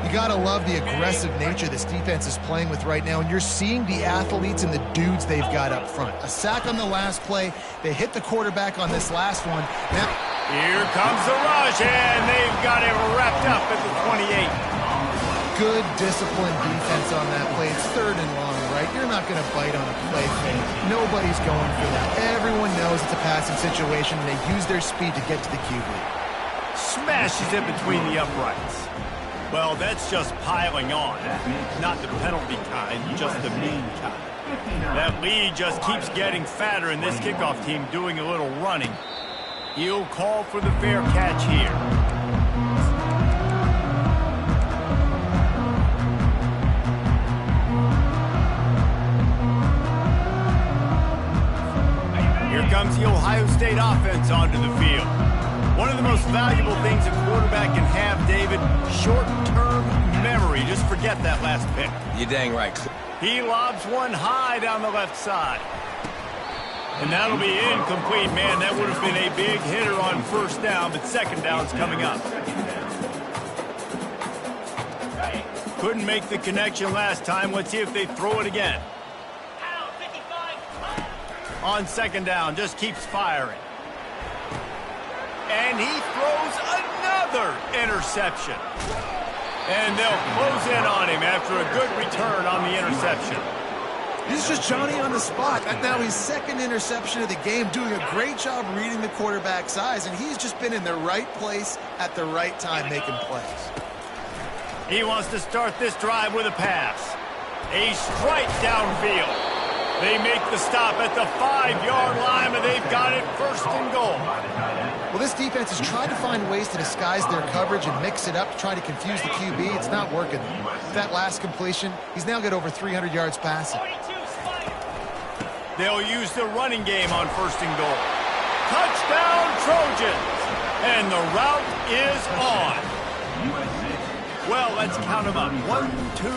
C: You got to love the aggressive nature this defense is playing with right now, and you're seeing the athletes and the dudes they've got up front. A sack on the last play. They hit the quarterback on this last one. Now,
A: here comes the rush, and they've got it wrapped up at the 28.
C: Good disciplined defense on that play. It's 3rd and long, right? You're not going to bite on a play fake. Nobody's going for that. Everyone knows it's a passing situation, and they use their speed to get to the QB.
A: Smashes it between the uprights. Well, that's just piling on. Not the penalty kind, just the mean kind. That lead just keeps getting fatter, and this kickoff team doing a little running. He'll call for the fair catch here. Here comes the Ohio State offense onto the field. One of the most valuable things a quarterback can have, David, short-term memory. Just forget that last pick.
B: You're dang right.
A: He lobs one high down the left side. And that'll be incomplete. Man, that would have been a big hitter on first down, but second down's coming up. Couldn't make the connection last time. Let's see if they throw it again. On second down, just keeps firing. And he throws another interception. And they'll close in on him after a good return on the interception.
C: This is just Johnny on the spot. Now his 2nd interception of the game, doing a great job reading the quarterback's eyes, and he's just been in the right place at the right time making plays.
A: He wants to start this drive with a pass. A strike downfield. They make the stop at the 5-yard line, and they've got it 1st and goal.
C: Well, this defense has tried to find ways to disguise their coverage and mix it up to try to confuse the QB. It's not working. That last completion, he's now got over 300 yards passing.
A: They'll use the running game on 1st and goal. Touchdown, Trojans! And the route is on. Well, let's count them up. 1, 2,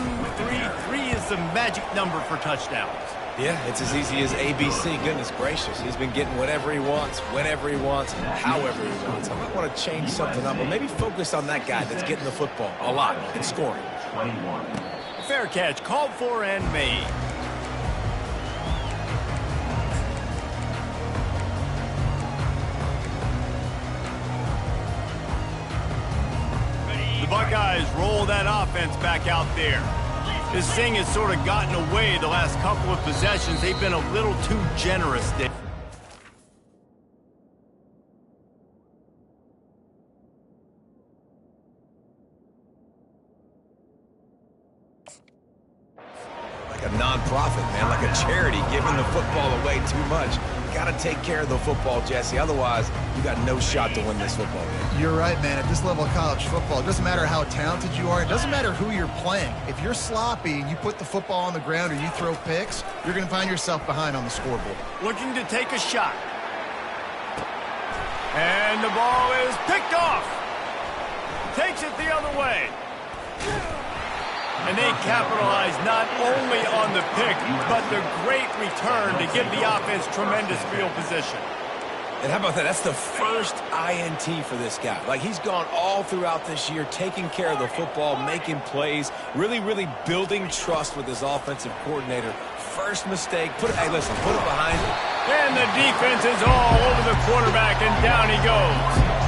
A: 3. 3 is the magic number for touchdowns.
B: Yeah, it's as easy as ABC. Goodness gracious. He's been getting whatever he wants, whenever he wants, however he wants. I might want to change something up, or maybe focus on that guy that's getting the football a lot and scoring.
E: 21.
A: Fair catch, called for and made. The Buckeyes roll that offense back out there. This thing has sort of gotten away the last couple of possessions. They've been a little too generous there.
B: Like a nonprofit, man, like a charity, giving the football away too much. Got to take care of the football, Jesse. Otherwise, you got no shot to win this football game.
C: You're right, man. At this level of college football, it doesn't matter how talented you are. It doesn't matter who you're playing. If you're sloppy and you put the football on the ground or you throw picks, you're going to find yourself behind on the scoreboard.
A: Looking to take a shot. And the ball is picked off. Takes it the other way. And they capitalize not only on the pick, but the great return to give the offense tremendous field position.
B: And how about that? That's the first INT for this guy. Like, he's gone all throughout this year, taking care of the football, making plays, really building trust with his offensive coordinator. First mistake, hey, listen, put it behind him.
A: And the defense is all over the quarterback, and down he goes.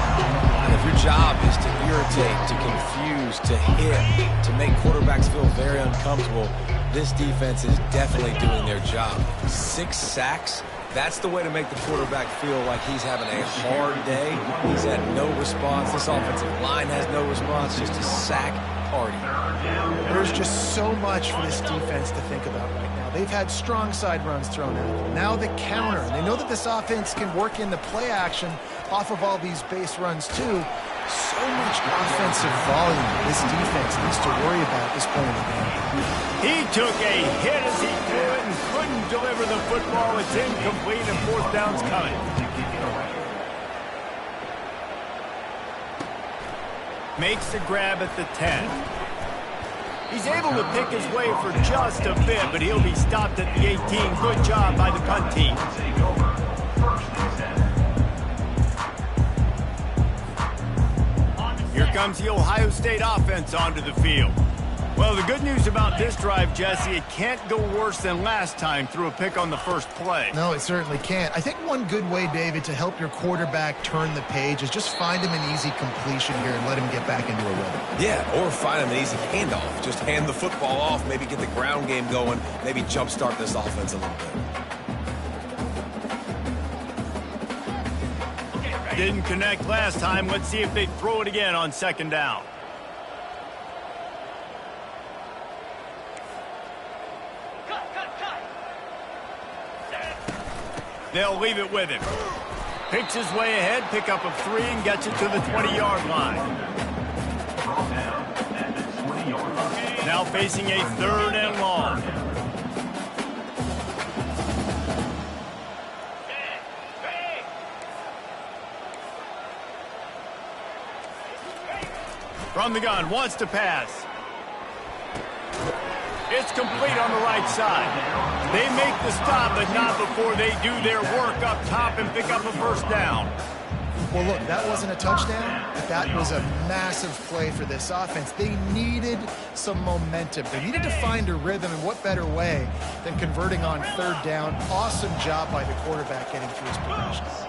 B: And if your job is to irritate, to confuse, to hit, to make quarterbacks feel very uncomfortable, this defense is definitely doing their job. 6 sacks. That's the way to make the quarterback feel like he's having a hard day. He's had no response. This offensive line has no response. Just a sack party.
C: There's just so much for this defense to think about right now. They've had strong side runs thrown at them. Now the counter. They know that this offense can work in the play action off of all these base runs too. So much offensive volume this defense needs to worry about at this point in the game.
A: He took a hit as he threw it and couldn't deliver the football. It's incomplete and 4th down's coming. Makes the grab at the 10. He's able to pick his way for just a bit, but he'll be stopped at the 18. Good job by the punt team. Here comes the Ohio State offense onto the field. Well, the good news about this drive, Jesse, it can't go worse than last time through a pick on the first play.
C: No, it certainly can't. I think one good way, David, to help your quarterback turn the page is just find him an easy completion here and let him get back into a rhythm.
B: Yeah, or find him an easy handoff. Just hand the football off, maybe get the ground game going, maybe jumpstart this offense a little bit.
A: Didn't connect last time. Let's see if they throw it again on 2nd down. They'll leave it with him. Picks his way ahead, pick up of 3, and gets it to the 20-yard line. Now facing a 3rd and long. From the gun, wants to pass. It's complete on the right side. They make the stop, but not before they do their work up top and pick up a 1st down.
C: Well, look, that wasn't a touchdown, but that was a massive play for this offense. They needed some momentum. They needed to find a rhythm, and what better way than converting on 3rd down. Awesome job by the quarterback getting through his progressions.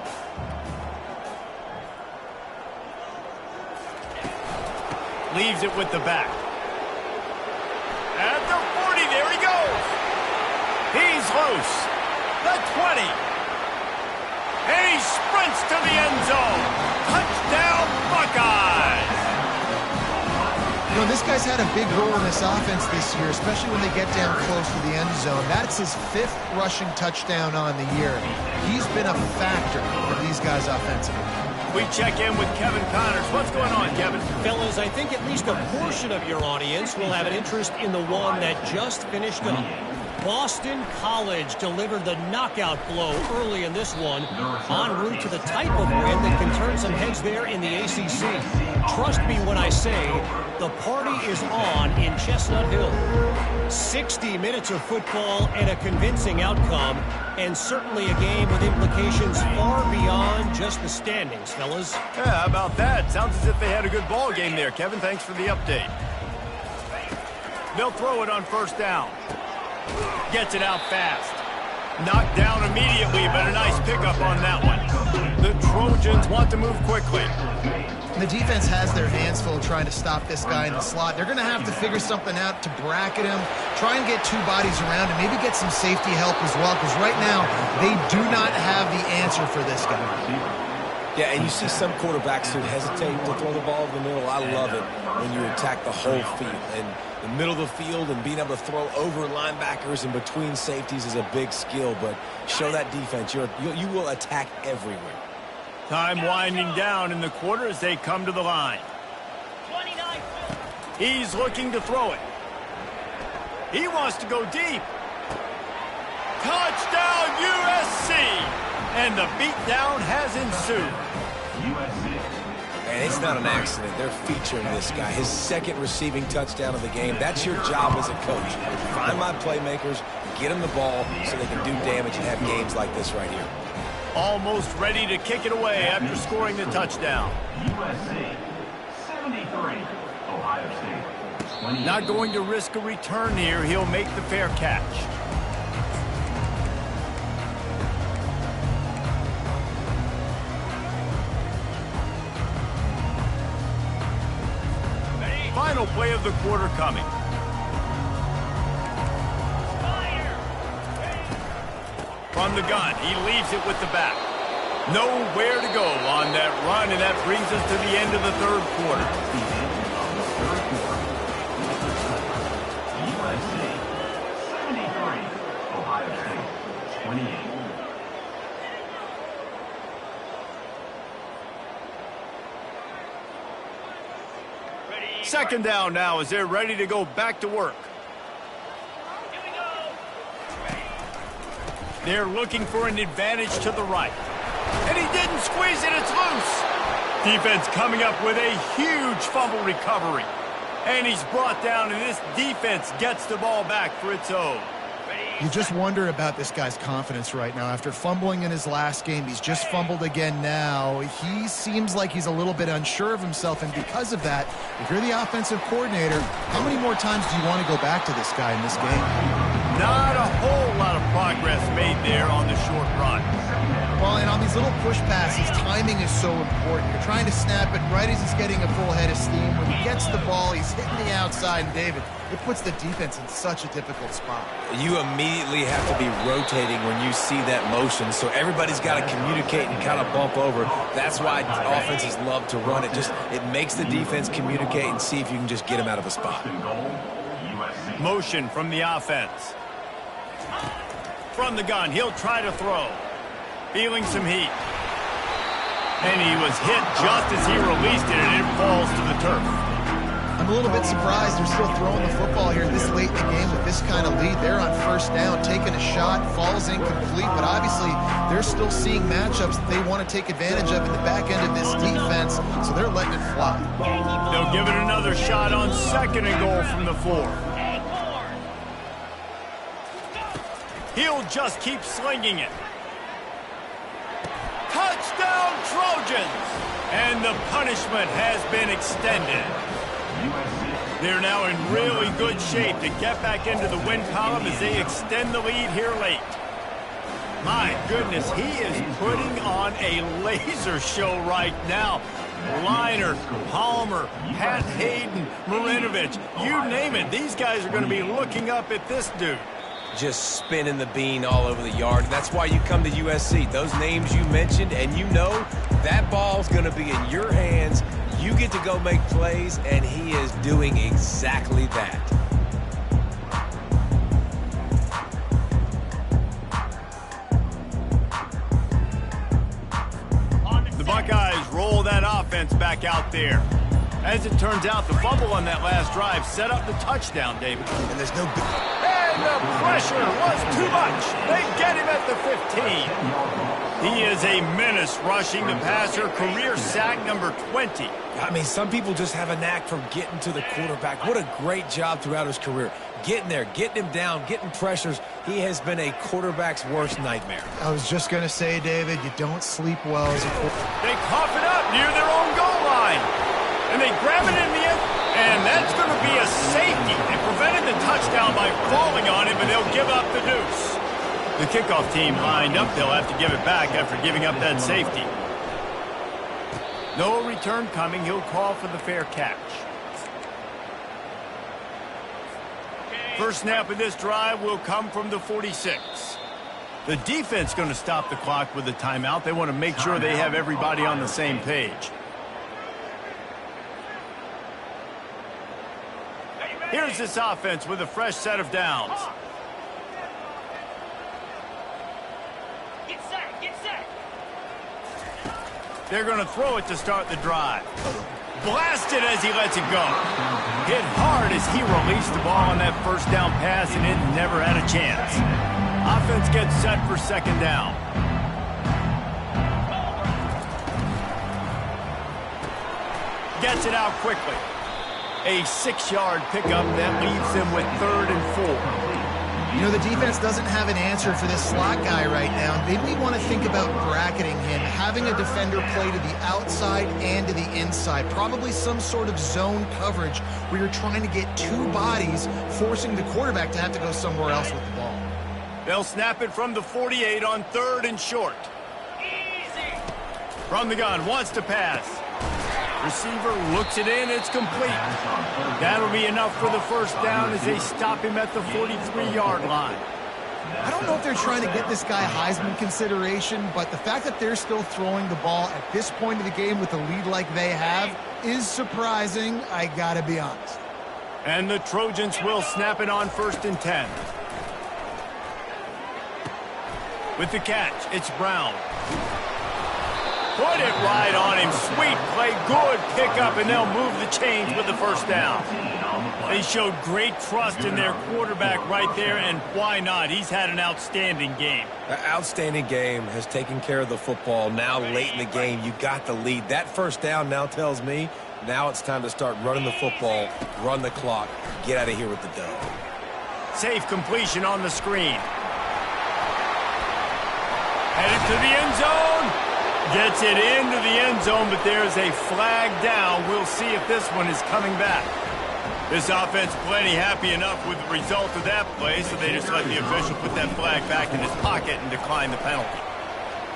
A: Leaves it with the back. At the 40, there he goes. He's loose. The 20. And he sprints to the end zone. Touchdown, Buckeyes.
C: You know, this guy's had a big role in this offense this year, especially when they get down close to the end zone. That's his 5th rushing touchdown on the year. He's been a factor for these guys offensively.
A: We check in with Kevin Connors. What's going on, Kevin?
D: Fellas, I think at least a portion of your audience will have an interest in the one that just finished up. Boston College delivered the knockout blow early in this one, en route to the type of win that can turn some heads there in the ACC. Trust me when I say the party is on in Chestnut Hill. 60 minutes of football and a convincing outcome, and certainly a game with implications far beyond just the standings, fellas.
A: Yeah, how about that? Sounds as if they had a good ball game there, Kevin. Thanks for the update. They'll throw it on first down. Gets it out fast. Knocked down immediately, but a nice pickup on that one. The Trojans want to move quickly.
C: The defense has their hands full trying to stop this guy in the slot. They're going to have to figure something out to bracket him, try and get two bodies around him, maybe get some safety help as well, because right now they do not have the answer for this guy.
B: Yeah, and you see some quarterbacks who hesitate to throw the ball in the middle. I love it when you attack the whole field. And the middle of the field and being able to throw over linebackers and between safeties is a big skill, but show that defense. You will attack everywhere.
A: Time winding down in the quarter as they come to the line.
F: 29.
A: He's looking to throw it. He wants to go deep. Touchdown USC! And the beatdown has ensued.
B: And it's not an accident. They're featuring this guy. His second receiving touchdown of the game. That's your job as a coach. Find my playmakers, get them the ball so they can do damage and have games like this right here.
A: Almost ready to kick it away after scoring the touchdown.
E: USC 73, Ohio State 28.
A: Not going to risk a return here. He'll make the fair catch. Final play of the quarter coming. From the gun, he leaves it with the back. Nowhere to go on that run, and that brings us to the end of the third quarter.
E: USC 73, Ohio State 28.
A: Second down now as they're ready to go back to work.
F: Here we go.
A: They're looking for an advantage to the right. And he didn't squeeze it, it's loose. Defense coming up with a huge fumble recovery. And he's brought down, and this defense gets the ball back for its own.
C: You just wonder about this guy's confidence right now. After fumbling in his last game, he's just fumbled again now. He seems like he's a little bit unsure of himself, and because of that, if you're the offensive coordinator, how many more times do you want to go back to this guy in this game?
A: Not a whole lot of progress made there on the short run.
C: Well, and on these little push passes, timing is so important. You're trying to snap it right as he's getting a full head of steam. When he gets the ball, he's hitting the outside, and David, it puts the defense in such a difficult spot.
B: You immediately have to be rotating when you see that motion, so everybody's got to communicate and kind of bump over. That's why offenses love to run it. It makes the defense communicate and see if you can just get him out of a spot.
A: Motion from the offense. From the gun, he'll try to throw. Feeling some heat. And he was hit just as he released it, and it falls to the turf.
C: I'm a little bit surprised they're still throwing the football here this late in the game with this kind of lead. They're on first down, taking a shot, falls incomplete, but obviously they're still seeing matchups that they want to take advantage of in the back end of this defense, so they're letting it fly.
A: They'll give it another shot on second and goal from the 4. He'll just keep slinging it. Touchdown Trojans! And the punishment has been extended. They're now in really good shape to get back into the win column as they extend the lead here late. My goodness, he is putting on a laser show right now. Liner, Palmer, Pat Hayden, Marinovich, you name it. These guys are going to be looking up at this dude.
B: Just spinning the bean all over the yard. That's why you come to USC. Those names you mentioned, and you know that ball's going to be in your hands. You get to go make plays, and he is doing exactly that.
A: The Buckeyes roll that offense back out there. As it turns out, the fumble on that last drive set up the touchdown, David.
B: And there's no...
A: And And the pressure was too much. They get him at the 15. He is a menace rushing the passer. Career sack number 20.
B: I mean, some people just have a knack for getting to the quarterback. What a great job throughout his career. Getting there, getting him down, getting pressures. He has been a quarterback's worst nightmare.
C: I was just going to say, David, you don't sleep well as a quarterback.
A: They cough it up near their own goal line. And they grab it in the end. And that's going to be a safety. They prevented the touchdown by falling on it, but they'll give up the deuce. The kickoff team lined up. They'll have to give it back after giving up that safety. No return coming. He'll call for the fair catch. First snap of this drive will come from the 46. The defense going to stop the clock with a timeout. They want to make sure they have everybody on the same page. Here's this offense with a fresh set of downs.
F: Get set, get set.
A: They're going to throw it to start the drive. Blasted as he lets it go. Hit hard as he released the ball on that first down pass, and it never had a chance. Offense gets set for second down. Gets it out quickly. A 6-yard pickup that leaves them with 3rd and 4.
C: You know, the defense doesn't have an answer for this slot guy right now. Maybe we want to think about bracketing him, having a defender play to the outside and to the inside. Probably some sort of zone coverage where you're trying to get two bodies, forcing the quarterback to have to go somewhere else with the ball.
A: They'll snap it from the 48 on 3rd and short.
F: Easy.
A: From the gun, wants to pass. Receiver looks it in, it's complete. That'll be enough for the first down as they stop him at the 43-yard line.
C: I don't know if they're trying to get this guy Heisman consideration, but the fact that they're still throwing the ball at this point of the game with a lead like they have is surprising, I gotta be honest.
A: And the Trojans will snap it on 1st and 10. With the catch, it's Brown. Put it right on him. Sweet play, good pickup, and they'll move the chains with the first down. They showed great trust in their quarterback right there, and why not? He's had an outstanding game.
B: An outstanding game, has taken care of the football. Now late in the game, you got the lead. That first down now tells me now it's time to start running the football, run the clock, get out of here with the dub.
A: Safe completion on the screen. Headed to the end zone. Gets it into the end zone, but there's a flag down. We'll see if this one is coming back. This offense plenty happy enough with the result of that play, so they just let the official put that flag back in his pocket and decline the penalty.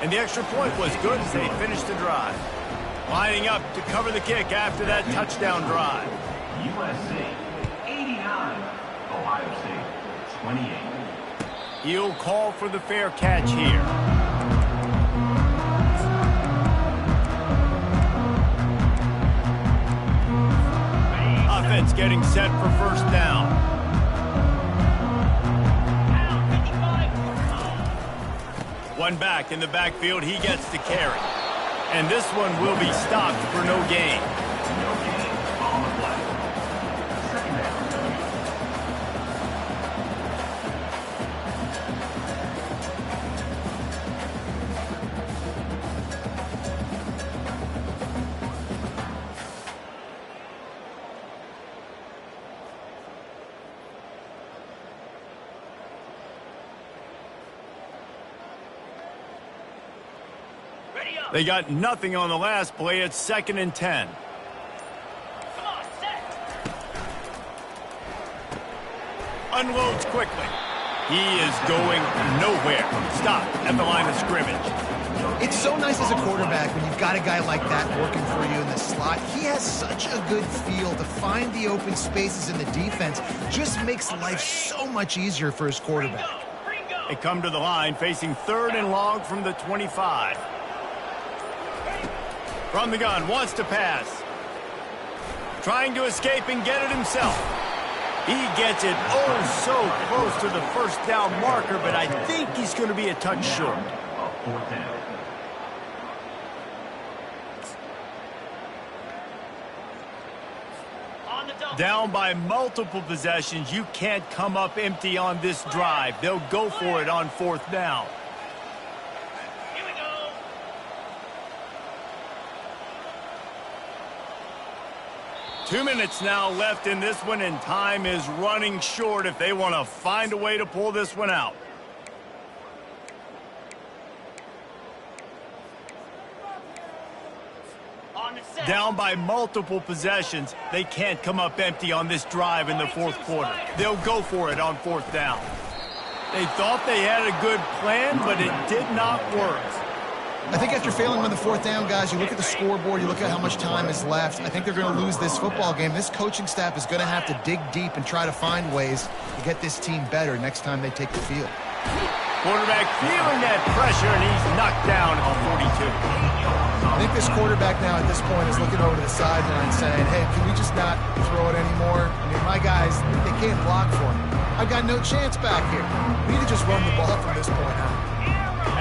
A: And the extra point was good as they finished the drive. Lining up to cover the kick after that touchdown drive.
E: USC 89, Ohio State 28.
A: He'll call for the fair catch here. Offense getting set for first down. One back in the backfield, he gets to carry. And this one will be stopped for no gain.
E: No gain on the play. Second down.
A: They got nothing on the last play. It's 2nd and 10.
F: Come on, set.
A: Unloads quickly. He is going nowhere. Stop at the line of scrimmage.
C: It's so nice as a quarterback when you've got a guy like that working for you in the slot. He has such a good feel to find the open spaces in the defense. Just makes life so much easier for his quarterback.
A: They come to the line facing 3rd and long from the 25. From the gun, wants to pass. Trying to escape and get it himself. He gets it oh so close to the first down marker, but I think he's going to be a touch short.
E: A 4th down.
F: On the
A: Down by multiple possessions, you can't come up empty on this drive. They'll go for it on 4th down.
F: Here we go.
A: Two minutes now left in this one, and time is running short if they want to find a way to pull this one out.
F: On the set.
A: Down by multiple possessions, they can't come up empty on this drive in the 4th quarter. They'll go for it on 4th down. They thought they had a good plan, but it did not work.
C: I think after failing on the 4th down, guys, you look at the scoreboard, you look at how much time is left. I think they're going to lose this football game. This coaching staff is going to have to dig deep and try to find ways to get this team better next time they take the field.
A: Quarterback feeling that pressure, and he's knocked down at the 42.
C: I think this quarterback now at this point is looking over to the sideline saying, hey, can we just not throw it anymore? I mean, my guys, they can't block for me. I've got no chance back here. We need to just run the ball from this point on.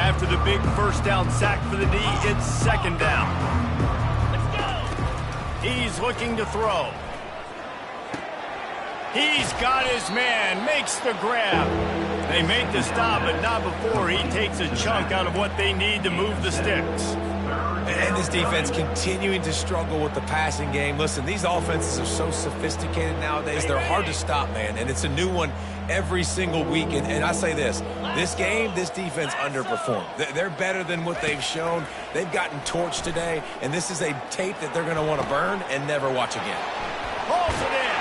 A: After the big 1st down sack for the D, it's 2nd down.
F: Let's go.
A: He's looking to throw. He's got his man, makes the grab. They make the stop, but not before he takes a chunk out of what they need to move the sticks.
B: And this defense continuing to struggle with the passing game. Listen, these offenses are so sophisticated nowadays. They're hard to stop, man. And it's a new one every single week. And I say this game, this defense underperformed. They're better than what they've shown. They've gotten torched today. And this is a tape that they're going to want to burn and never watch again.
A: Pulls it in.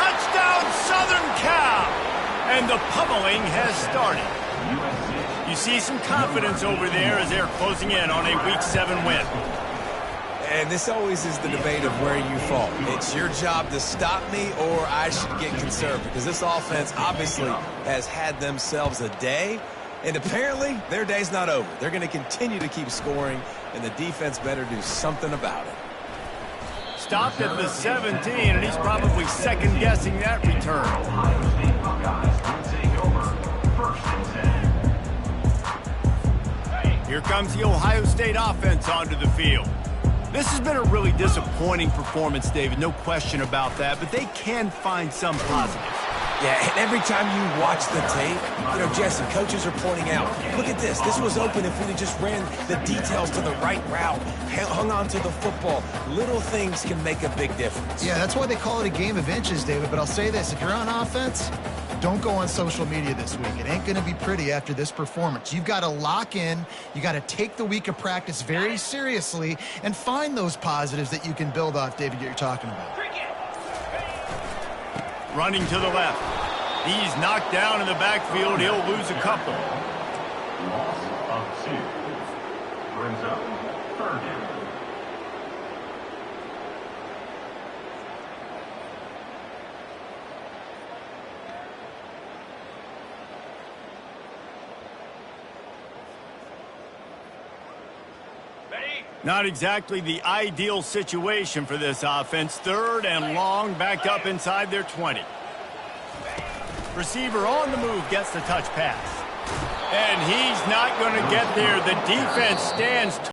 A: Touchdown, Southern Cal. And the pummeling has started. You see some confidence over there as they're closing in on a Week 7 win.
B: And this always is the debate of where you fall. It's your job to stop me, or I should get conservative, because this offense obviously has had themselves a day, and apparently their day's not over. They're going to continue to keep scoring, and the defense better do something about it.
A: Stopped at the 17, and he's probably second-guessing that return.
E: Ohio State Buckeyes will take over 1st and 10.
A: Here comes the Ohio State offense onto the field. This has been a really disappointing performance, David, no question about that, but they can find some positives.
B: Yeah, and every time you watch the tape, Jesse, coaches are pointing out, look at this. This was open if we just ran the details to the right route, hung on to the football. Little things can make a big difference.
C: Yeah, that's why they call it a game of inches, David. But I'll say this, if you're on offense, don't go on social media this week. It ain't going to be pretty after this performance. You've got to lock in. You got to take the week of practice very seriously and find those positives that you can build off, David, that you're talking about.
A: Running to the left. He's knocked down in the backfield. He'll lose a couple.
E: Loss of 2. Brings up 3rd down.
A: Not exactly the ideal situation for this offense. 3rd and long, back up inside their 20. Receiver on the move gets the touch pass. And he's not going to get there. The defense stands